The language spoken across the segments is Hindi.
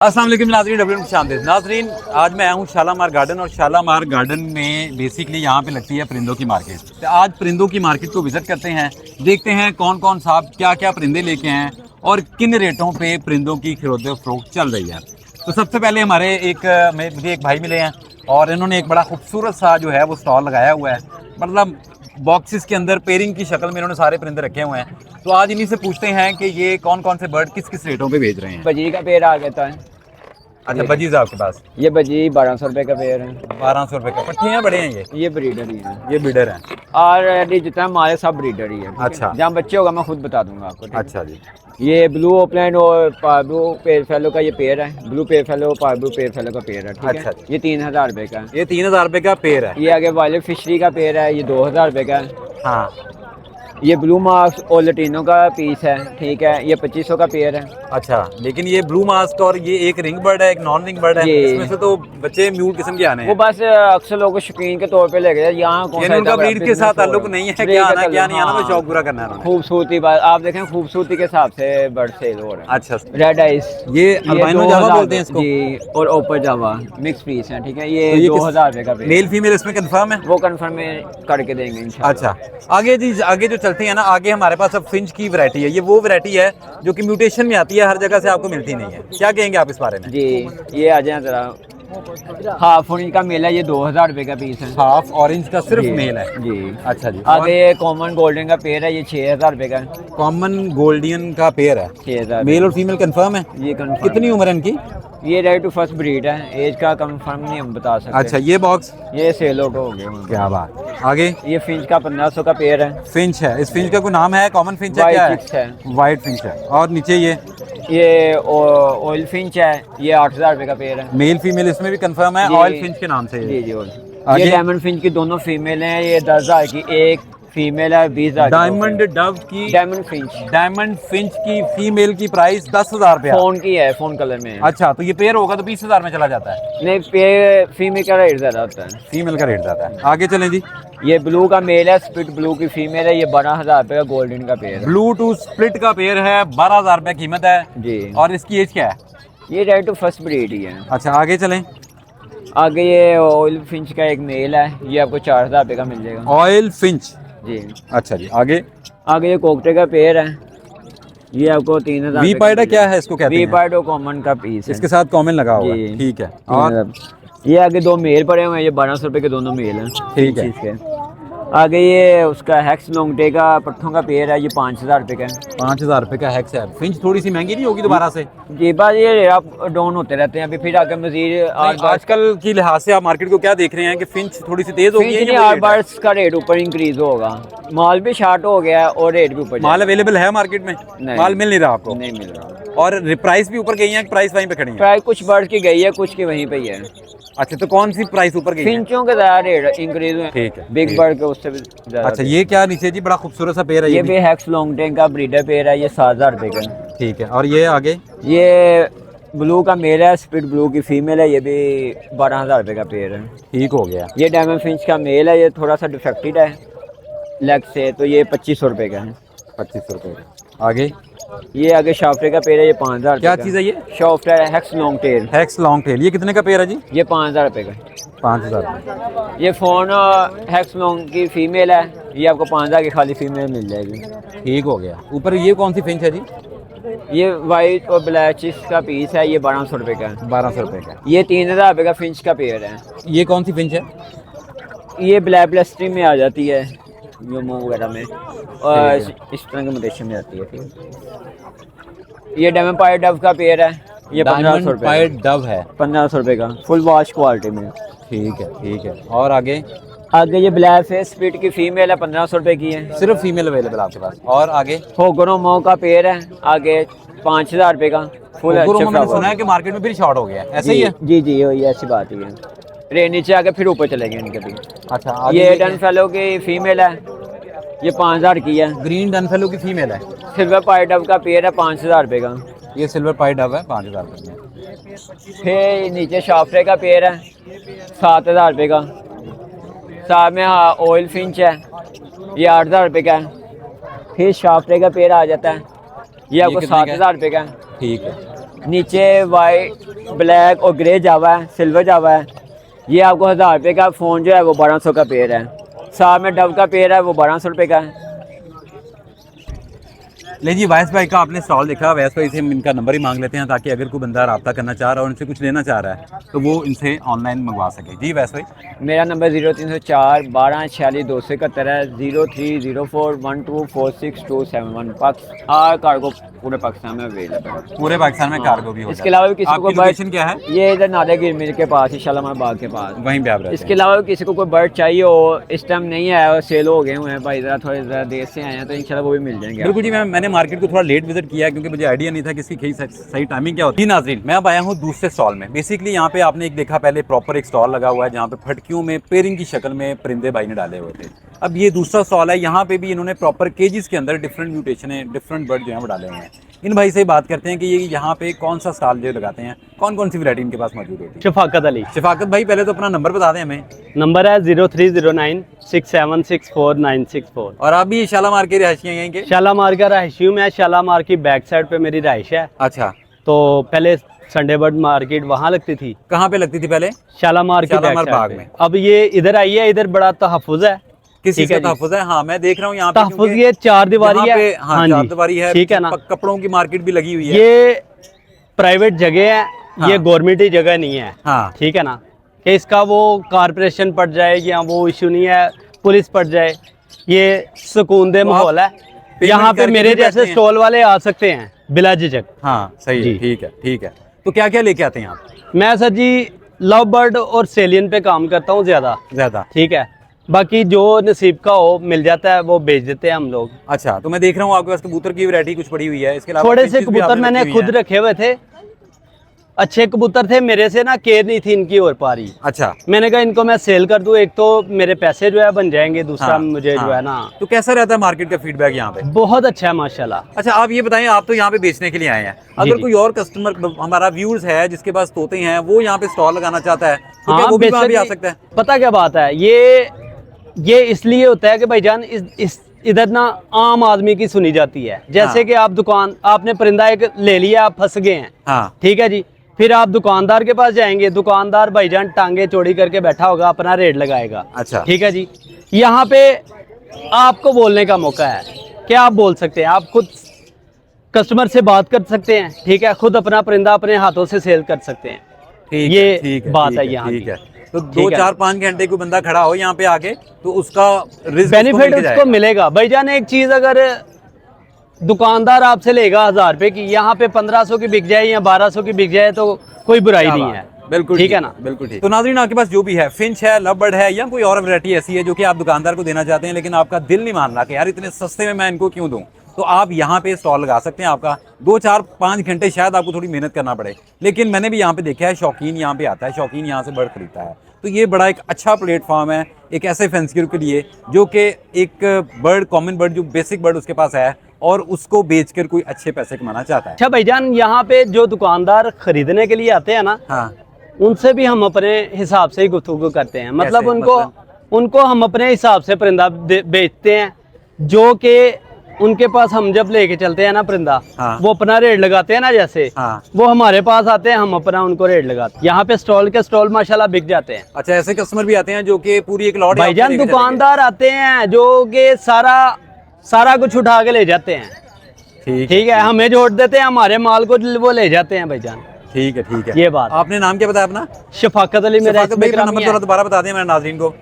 अस्सलाम वालेकुम नाज़रीन, नाज़रीन आज मैं आया हूँ शालामार गार्डन। और शालामार गार्डन में बेसिकली यहाँ पे लगती है परिंदों की मार्केट। तो आज परिंदों की मार्केट को विज़िट करते हैं, देखते हैं कौन कौन साहब क्या क्या परिंदे लेके हैं और किन रेटों पे परिंदों की खरीद फरोख्त चल रही है। तो सबसे पहले हमारे मुझे एक भाई मिले हैं और इन्होंने एक बड़ा खूबसूरत सा जो है वो स्टॉल लगाया हुआ है। मतलब बॉक्सेस के अंदर पेयरिंग की शक्ल में इन्होंने सारे परिंदे रखे हुए हैं। तो आज इन्हीं से पूछते हैं कि ये कौन कौन से बर्ड किस किस रेटों पे बेच रहे हैं। बजी का पेड़ आ जाता है। अच्छा, बजीज आपके पास? ये बजी 1200 रुपए का पेड़ है। 1200 रुपए का। पट्टे हैं बड़े हैं ये ब्रीडर ही है। ये ब्रीडर हैं। और ये जितना हमारे सब ब्रीडर ही है। अच्छा। जहाँ बच्चे होगा मैं खुद बता दूंगा आपको। अच्छा जी। ये ब्लू ओपलैंड और ब्लू पेड़ फेलो का ये पेड़ है। ब्लू पेड़ फेलो ब्लू पेड़ फेलो का पेड़ है। ठीक अच्छा। है। ये 3000 रुपए का है। ये 3000 रुपए का पेड़ है। ये आगे वाइल्ड फिशरी का पेड़ है, ये 2000 रुपए का है। हाँ। ये ब्लू मास्क और लटीनो का पीस है। ठीक है। ये 2500 का पेड़ है। अच्छा, लेकिन ये ब्लू मास्क और ये एक रिंग बर्ड है, एक नॉन रिंग बर्ड है, इसमें से तो बच्चे म्यूट किस्म के आने हैं। वो बस अक्सर लोग शौकीन के तौर पे ले गए। यहाँ उनका ब्रीड के साथ ताल्लुक नहीं है, क्या आना क्या नहीं आना, शौक पूरा करना है। खूबसूरती बात आप देखें, खूबसूरती के हिसाब से बर्ड सेल हो रहा है। अच्छा। रेड आइस ये अल्बाइनो जावा बोलते हैं इसको जी, और ओपर जावा मिक्स पीस है। ठीक है। ये 2000 रुपए का मेल फीमेल इसमें कंफर्म है? वो कंफर्म करके देंगे इंशाल्लाह। अच्छा, आगे जी, आगे जो चलते हैं ना, आगे हमारे पास अब फिंच की वैरायटी है। ये वो वैरायटी है जो कि म्यूटेशन में आती है, हर जगह से आपको मिलती नहीं है। क्या कहेंगे आप इस बारे में? जी, ये आ जाए जरा। हाफ ऑरेंज का मेल है, ये 2000 रुपए का पीस है। हाफ ऑरेंज का सिर्फ मेल है जी। अच्छा जी। आगे ये कॉमन गोल्डन का पेड़ है, ये 6000 रुपए का है। कॉमन गोल्डियन का पेयर है। 6000 मेल और फीमेल कंफर्म है? ये कंफर्म। कितनी उम्र है इनकी? ये रेडी टू फर्स्ट ब्रीड है। एज का कंफर्म नहीं हम बता सकते। अच्छा, ये बॉक्स ये सेल आउट हो गए। क्या बात। आगे ये फिंच का 1500 का पेयर है। फिंच है। इस फिंच का कोई नाम है? कॉमन फिंच है? क्या है? वाइट फिंच है। और नीचे ये ऑयल फिंच है, ये 8000 रुपए का पेयर है। मेल फीमेल इसमें भी कंफर्म है, ऑयल फिंच के नाम से? जी जी। ये डायमंड फिंच की दोनों फीमेल हैं। ये 10,000 की एक फीमेल है, 20,000। डायमंड डव की डायमंड फिंच की फीमेल की प्राइस 10,000 रुपया। फोन की है, फोन कलर में है। अच्छा, तो ये पेयर होगा तो 20,000 में चला जाता है? नहीं, पेयर फीमेल का रेट ज्यादा होता है। फीमेल का रेट ज्यादा है। आगे चलें जी। ये ब्लू का मेल है, स्प्लिट ब्लू की फीमेल है, ये 12,000 रुपए का गोल्डन का पेयर है। ब्लू टू स्प्लिट का पेयर है, 12,000 रुपए कीमत है जी। और इसकी एज क्या है? ये रेडी टू फर्स्ट ब्रीड ही है। अच्छा, आगे चलें। आगे ये ऑयल फिंच का एक मेल है, ये आपको 4000 रुपए का मिल जाएगा। ऑयल फिंच जी। अच्छा जी। आगे ये कोकटे का पेयर है, ये आपको 3000। वी पाइडा क्या है इसको कहते हैं? वी पाइडा कॉमन का पीस है, इसके साथ कॉमन लगा हुआ है। ठीक है। और ये आगे दो मेल पड़े हुए हैं, ये 1200 रुपए के दोनों मेल हैं। ठीक है। आगे ये उसका हैक्स लॉन्गटे का पट्ठों का पेयर है, ये 5000 रुपए का है। 5000 रुपए का हैक्स है। फिंच थोड़ी सी महंगी नहीं होगी दोबारा से? जी बात ये आप डाउन होते रहते हैं। अभी फिर आगे मजीद आजकल की लिहाज से आप मार्केट को क्या देख रहे हैं कि फिंच थोड़ी सी तेज होगी? बर्ड्स का रेट ऊपर इंक्रीज होगा। माल भी शार्ट हो गया और रेट भी ऊपर। माल अवेलेबल है मार्केट में? माल मिल नहीं रहा आपको? नहीं मिल रहा। और प्राइस भी ऊपर गई है, प्राइस वहीं पे खड़ी है? प्राइस कुछ बर्ड्स की गई है, कुछ की वहीं पे ही है। अच्छा, तो कौन सी प्राइस ऊपर गई है? फिंचों के ज्यादा रेट इंक्रीज हुए। ठीक है। बिग बर्ड के उससे भी ज्यादा। अच्छा, ये क्या नीचे जी बड़ा खूबसूरत सा पेयर है? ये भी हैक्स लॉन्गटेन का ब्रीडर पेयर है, ये 7000 रुपए का। ठीक है। और ये आगे ये ब्लू का मेल है, स्प्लिट ब्लू की फीमेल है, ये भी 12,000 रुपए का पेयर है। ठीक हो गया। ये डायमंड फिंच का मेल है, ये थोड़ा सा डिफेक्टेड है लेग से, तो ये 2500 रुपए का है। 2500 रुपए का। आगे ये आगे शाफ्टे का पेयर है, ये 5000। क्या चीज़ है ये? शाफ्टे hex long tail. Hex long tail. ये कितने का पेयर है जी? ये 5000 रुपए का। 5000। ये फोन हैक्स लॉन्ग की फीमेल है, ये आपको 5000 की खाली फीमेल मिल जाएगी। ठीक हो गया। ऊपर ये कौन सी फिंच है जी? ये वाइट और ब्लैक चीज का पीस है, ये 1200 रुपए का है। 1200 रुपए का। ये 3000 रुपए का फिंच का पेयर है। ये कौन सी फिंच है? ये ब्लैक ब्लस्ट्री में आ जाती है, योमो वगैरह में, और इस तरह के मोटेशन में आती है। ठीक। ये डायमंड पायर डव का पेयर है, ये 1500 रुपए। पायर डव है 1500 रुपए का, फुल वॉश क्वालिटी में। ठीक है। ठीक है। और आगे ये ब्लैक फेस स्प्लिट की फीमेल है, 1500 रुपए की है। सिर्फ फीमेल अवेलेबल आपके पास? और आगे होगरो मो का पेयर है, आगे 5000 रुपए का फुल। मैंने सुना है कि मार्केट में फिर शॉर्ट हो गया, ऐसे ही है? जी जी, ये ऐसी बात ही है। रेट नीचे आके फिर ऊपर चले गए इनके भी। अच्छा, ये डन फेलो की फीमेल है, ये 5000 की है। ग्रीन डन फेलो की फीमेल है। सिल्वर पाई डव का पेयर है, 5000 रुपए का। ये सिल्वर पाई डव है, 5000 रुपए में। फिर नीचे शाफ्टे का पेयर है, 7000 रुपए का। साथ में ऑयल फिंच है, ये 8000 रुपए का है। फिर शाफ्टे का पेयर आ जाता है, ये आपको 7000 रुपए का है। ठीक है। नीचे वाइट, ब्लैक और ग्रे जावा है, सिल्वर जावा है। ये आपको 1000 रुपये का फ़ोन जो है वो 1200 का पेयर है। साथ में डव का पेयर है वो 1200 रुपये का है। ले जी, वैस भाई का आपने स्टॉल देखा, वैस भाई से हम इनका नंबर ही मांग लेते हैं ताकि अगर कोई बंदा रब्ता करना चाह रहा है और इनसे कुछ लेना चाह रहा है तो वो इनसे ऑनलाइन मंगवा सके। जी वैस भाई। मेरा नंबर 0304 12 46 271 है, 03041246 कार्गो पूरे पाकिस्तान में अवेलेबल है। पूरे पाकिस्तान में कार्गो भी हो इसके अलावा भी किसी को लोकेशन क्या है? ये इधर नादे गिर मिल के पास, शालामार बाग के पास, वहीं पे आप रहते हैं। इसके अलावा किसी को कोई बर्ड चाहिए हो, इस टाइम नहीं आया और सेल हो गए हुए हैं भाई, ज़रा थोड़े ज़रा देर से आए हैं तो इंशाल्लाह वो भी मिल जाएंगे। बिल्कुल जी, मैंने मार्केट को थोड़ा लेट विजिट किया है क्योंकि मुझे आइडिया नहीं था कि इसकी सही टाइमिंग क्या होती है। नाज़रीन, मैं अब आया हूँ दूसरे स्टॉल में। बेसिकली यहाँ पे आपने एक देखा पहले प्रॉपर एक स्टॉल लगा हुआ है जहाँ पे फटकियों में पेयरिंग की शक्ल में परिंदे भाई ने डाले हुए थे। अब ये दूसरा स्टॉल है, यहाँ पे भी इन्होंने प्रॉपर केजीज के अंदर डिफरेंट म्यूटेशन है, डिफरेंट बर्ड जो है वो डाले हुए हैं। इन भाई से बात करते हैं कि ये यहाँ पे कौन सा स्टॉल जो लगाते हैं, कौन कौन सी वैरायटी इनके पास मौजूद होती है। शफाकत अली। शफाकत भाई, पहले तो अपना नंबर बता दें हमें। नंबर है 03096764 और आप भी शालामार के रिहायशी हैं यहीं के? शालामार का रहायशी हूँ मैं। शालामार की बैक साइड पे मेरी रहायश है। अच्छा, तो पहले संडे बर्ड मार्केट वहाँ लगती थी। कहाँ पे लगती थी पहले? शालामार की शालामार बैक बाग साइड में। पे। अब ये इधर आई है, इधर बड़ा तहफ़्फ़ुज़ है। किस चीज़ ठीक का है जी। तहफ़्फ़ुज़ है? हाँ, मैं देख रहा हूँ यहाँ पे तहफ़्फ़ुज़ क्योंकि ये 4 दीवारी यहाँ पे, है। हाँ, 4 दीवारी है, ठीक है ना। कपड़ों की मार्केट भी लगी हुई है। ये प्राइवेट जगह है, हाँ। ये गवर्नमेंट जगह नहीं है। हाँ, ठीक है ना, कि इसका वो कारपोरेशन पड़ जाए या वो इशू नहीं है, पुलिस पड़ जाए, ये सुकूनदे तो माहौल है। यहाँ पे करके मेरे भी बैठते जैसे हैं? स्टॉल वाले आ सकते हैं बिला झिझक। हाँ, सही है, जी। ठीक है, ठीक है। तो क्या क्या लेके आते हैं आप? मैं सर जी लव बर्ड और सेलियन पे काम करता हूँ ज़्यादा। ठीक है, बाकी जो नसीब का हो मिल जाता है वो बेच देते हैं हम लोग। अच्छा, तो मैं देख रहा हूँ आपके पास कबूतर की वैरायटी कुछ पड़ी हुई है, इसके अलावा थोड़े फिर से चीज़ भी कबूतर आपने मैंने रखी हुई खुद है। रखे हुए थे, अच्छे कबूतर थे, मेरे से ना केयर नहीं थी इनकी और पा रही। अच्छा, मैंने कहा इनको मैं सेल कर दूं, एक तो मेरे पैसे जो है बन जाएंगे, दूसरा हाँ, मुझे हाँ। जो है ना। तो कैसा रहता है मार्केट का फीडबैक यहाँ पे? बहुत अच्छा है माशाल्लाह। अच्छा, आप ये बताएं, आप तो यहाँ पे बेचने के लिए आए हैं, अगर जी। कोई और कस्टमर हमारा व्यूअर्स है जिसके पास तोते हैं, वो यहाँ पे स्टॉल लगाना चाहता है तो क्या वो भी वहाँ भी आ सकता है? पता क्या बात है, ये इसलिए होता है कि भाईजान इधर ना आम आदमी की सुनी जाती है। जैसे हाँ। कि आपने परिंदा एक ले लिया, आप फंस गए हैं। हाँ, ठीक है जी, फिर आप दुकानदार के पास जाएंगे, दुकानदार भाईजान टांगे चौड़ी करके बैठा होगा, अपना रेट लगाएगा। अच्छा, ठीक है जी, यहाँ पे आपको बोलने का मौका है कि आप बोल सकते हैं, आप खुद कस्टमर से बात कर सकते हैं। ठीक है, खुद अपना परिंदा अपने हाथों से सेल कर सकते हैं। ठीक ये है, ठीक है, बात ठीक है यहाँ ठीक की। है। तो ठीक 2 है। 4 5 घंटे कोई बंदा खड़ा हो यहाँ पे आके तो उसका रिस्क बेनिफिट उसको मिलेगा। भाईजान एक चीज अगर दुकानदार आपसे लेगा 1000 रुपए की, यहाँ पे 1500 की बिक जाए या 1200 की बिक जाए तो कोई बुराई नहीं है। बिल्कुल ठीक है ना। बिल्कुल ठीक। तो नाज़रीन, आपके पास जो भी है, फिंच है, लव बर्ड है या कोई और वैरायटी ऐसी है जो कि आप दुकानदार को देना चाहते हैं लेकिन आपका दिल नहीं मान रहा कि यार इतने सस्ते में मैं इनको क्यों दूं, तो आप यहाँ पे स्टॉल लगा सकते हैं। आपका 2 4 5 घंटे शायद आपको थोड़ी मेहनत करना पड़े, लेकिन मैंने भी यहाँ पे देखा है शौकीन यहाँ पे आता है, शौकीन यहाँ से बर्ड खरीदता है। तो ये बड़ा एक अच्छा प्लेटफॉर्म है एक ऐसे फैंसियर के लिए जो कि एक बर्ड, कॉमन बर्ड, जो बेसिक बर्ड उसके पास है और उसको बेचकर कोई अच्छे पैसे कमाना चाहता है। अच्छा भाईजान, यहाँ पे जो दुकानदार खरीदने के लिए आते हैं ना, हाँ, उनसे भी हम अपने हिसाब से ही गुफ्तगू करते हैं। मतलब कैसे? उनको हम अपने हिसाब से परिंदा बेचते हैं, जो कि उनके पास हम जब लेके चलते हैं ना परिंदा, हाँ। वो अपना रेट लगाते हैं ना, जैसे हाँ। वो हमारे पास आते हैं, हम अपना उनको रेट लगाते हैं। यहाँ पे स्टॉल माशाल्लाह बिक जाते हैं। अच्छा, ऐसे कस्टमर भी आते हैं जो कि पूरी एक लॉट भाईजान दुकानदार आते हैं जो कि सारा कुछ उठा के ले जाते हैं। ठीक है, हमें जोड़ देते हैं, हमारे माल को वो ले जाते हैं भाईजान। ठीक है, ठीक है। ये बात। आपने नाम क्या बताया अपना? शफाकत अली मेरा शफाकत भाई, नंबर थोड़ा दोबारा बता दें मेरे नाज़रीन को।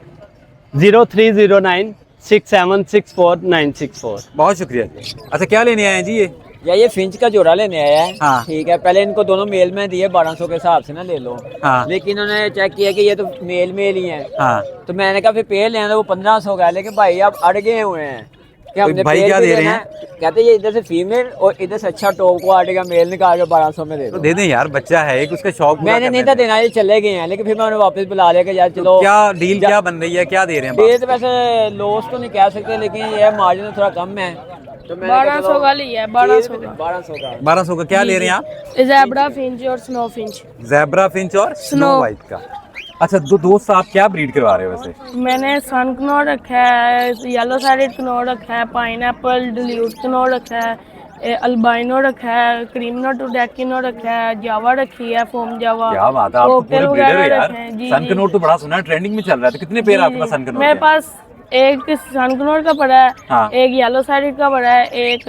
03096764 बहुत शुक्रिया जी। अच्छा, क्या लेने आए हैं जी ये? ये फिंच का जोड़ा लेने आया है। हाँ। ठीक है, पहले इनको दोनों मेल में दिए 1200 के हिसाब से ना ले लो। हाँ। लेकिन उन्होंने चेक किया कि ये तो मेल ही है। हाँ, तो मैंने कहा फिर पेड़ लेना, वो 1500 का है। लेकिन भाई आप अड़ गए हुए हैं कि हमने भाई पेड़ क्या भी दे रहे लेना हैं? है। कहते ये इधर से फीमेल और इधर से अच्छा टॉप को आटे का मेल निकाल के 1200 में दे तो दो। दे दें यार, बच्चा है एक, उसका शौक पूरा मैंने नहीं करने था दें। देना, ये चले गए हैं। लेकिन फिर मैं उन्हें वापस बुला लिया कि यार चलो। तो क्या डील क्या बन रही है, क्या दे रहे हैं? डील तो वैसे लॉस तो नहीं कह सकते, लेकिन ये मार्जिन थोड़ा कम है। तो 1200 का लिया है, 1200 का। 1200 का 1200 का क्या ले रहे हैं आप? ज़ेब्रा फिंच और स्नो फिंच। ज़ेब्रा फिंच और स्नो स्नो। वाइट का। अच्छा, दोस्त आप क्या ब्रीड करवा रहे हो वैसे? मैंने सन कनौर रखा है, येलो साइडेड कनौर रखा है, पाइनएप्पल डिल्यूट कनौर रखा है, अल्बाइनो रखा है, क्रीमनो टूडेकिनो रखा है, जावा रखी है, फोम जावा। क्या बात है, आप तो पूरे कोकटेल ब्रीडर हो वगैरह यार। रखे हैं। जी सन जी कनौर तो बड़ा सुना है, ट्रेंडिंग में चल रहा है। तो कितने पेयर आपके पास सन कनौर मेरे के? पास एक सनकनोर का पड़ा है, हाँ। एक येलो साइड का पड़ा है, एक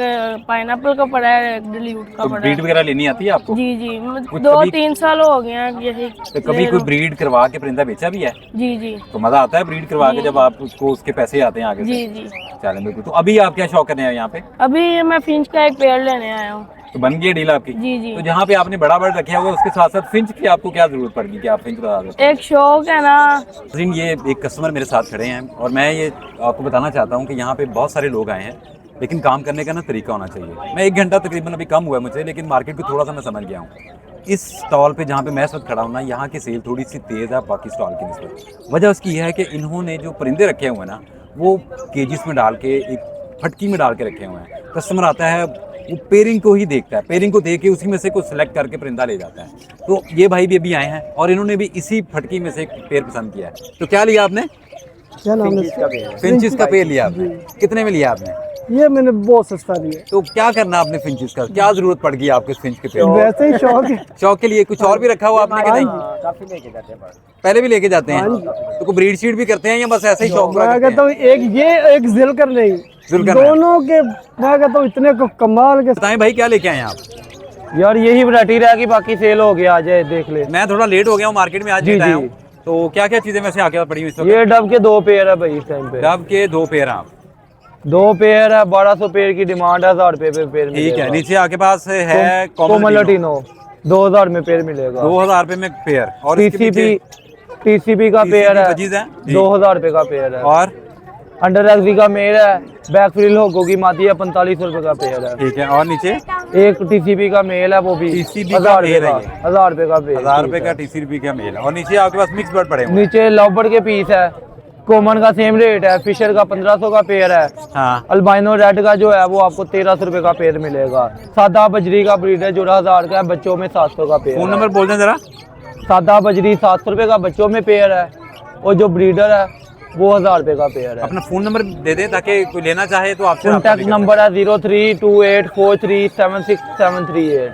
पाइनएप्पल का पड़ा है, एक डिल्यूट का तो पड़ा ब्रीड है। वगैरह लेनी आती है आपको? जी जी कुछ 2-3 साल हो गए हैं यही। तो कभी कोई ब्रीड करवा के परिंदा बेचा भी है? जी जी तो मजा आता है ब्रीड करवा के जब आप उसको उसके पैसे आते हैं आगे से? जी जी। चलें बिल्कुल। तो अभी आप क्या शौक करने आए यहाँ पे? अभी मैं फिंच का एक पेड़ लेने आया हूँ। तो बन गई डील आपकी? जी जी। तो जहाँ पे आपने बड़ा बर्ड रखा हुआ उसके साथ साथ फिंच की आपको क्या जरूरत पड़ेगी कि आप फिंच बता दें? एक शौक है ना। नाज़रीन, ये एक कस्टमर मेरे साथ खड़े हैं और मैं ये आपको बताना चाहता हूँ कि यहाँ पे बहुत सारे लोग आए हैं, लेकिन काम करने का ना तरीका होना चाहिए। मैं 1 घंटा तकरीबन अभी कम हुआ है मुझे, लेकिन मार्केट को थोड़ा सा मैं समझ गया हूँ। इस स्टॉल पे जहाँ पे मैं इस वक्त खड़ा हूँ ना, यहाँ की सेल थोड़ी सी तेज़ है बाकी स्टॉल की निस्बत। वजह उसकी यह है कि इन्होंने जो परिंदे रखे हुए हैं ना, वो केजिस में डाल के एक फटकी में डाल के रखे हुए हैं। कस्टमर आता है, वो पेयरिंग को ही देखता है, पेयरिंग को देख के उसी में से कुछ सिलेक्ट करके परिंदा ले जाता है। तो ये भाई भी अभी आए हैं और इन्होंने भी इसी फटकी में से एक पेयर पसंद किया है। तो क्या लिया आपने? क्या नाम है फिंचिस का पेड़ है। फिंचिस का पेड़ लिया आपने? कितने में लिया आपने? ये मैंने बहुत सस्ता लिया। तो क्या करना आपने फिंचिस का? क्या जरूरत पड़ गई आपको इस फिंच के पेड़? वैसे ही शौक है। शौक के लिए कुछ और भी रखा हुआ आपने कि नहीं? काफी लेके जाते हैं bird। पहले भी लेके जाते हैं? तो कोई ब्रीड शीट भी करते हैं या बस ऐसे ही शौक पूरा मैं करते कहता हैं? हूँ एक ये एक जिलकर नहीं, जुलकर है। दोनों के मैं कहता हूँ इतने कमाल के। बताएं भाई, क्या लेके आए हैं आप? यार यही वैरायटी रहेगी, बाकी सेल हो गया, आ जाए देख ले। मैं थोड़ा लेट हो गया हूँ मार्केट में, आज जी, लेट आया जी। हूँ। तो क्या क्या चीजें वैसे आके पड़ी हुई इस वक्त? ये डब के 2 पेयर है भाई इस टाइम पे। डब के 2 पेयर हैं आप? 2 पेयर है, 1200 पेयर की डिमांड है, 1000 रुपए पे पेयर ठीक है। नीचे आपके पास है कोमल लटीनो, 2000 में पेयर मिलेगा। 2000 रुपए में पेयर। और इसके टीसीबी का TCP पेयर है, बजीज है जी। 2000 रुपए का पेयर है। और अंडर एक्सी का मेल है, बैक फ्रिल होगो की मादी है, 4500 रुपए का पेयर है। ठीक है। और नीचे एक टीसीबी का मेल है, वो भी TCP का 1000 पेयर रुपए है का, ये। 1000 रुपए का पेयर। 1000 रुपए का TCP का मेल। और नीचे आपके पास मिक्स बर्ड पड़े हुए हैं। नीचे लवबर्ड के पीस है, कॉमन का सेम रेट है, फिशर का 1500 का पेयर है। हाँ। अल्बाइनो रेड का जो है वो आपको 1300 रुपए का पेयर मिलेगा। सादा बजरी का ब्रीड है, जोड़ा 1000 का है, बच्चों में 700 का पेयर फोन है। नंबर बोल दें जरा। सादा बजरी 700 रुपए का बच्चों में पेयर है, और जो ब्रीडर है वो 1000 रुपए का पेयर है। अपना फोन नंबर दे दें ताकि कोई लेना चाहे तो आपसे रब्ता भी कॉन्टैक्ट कर नंबर है 032843763738।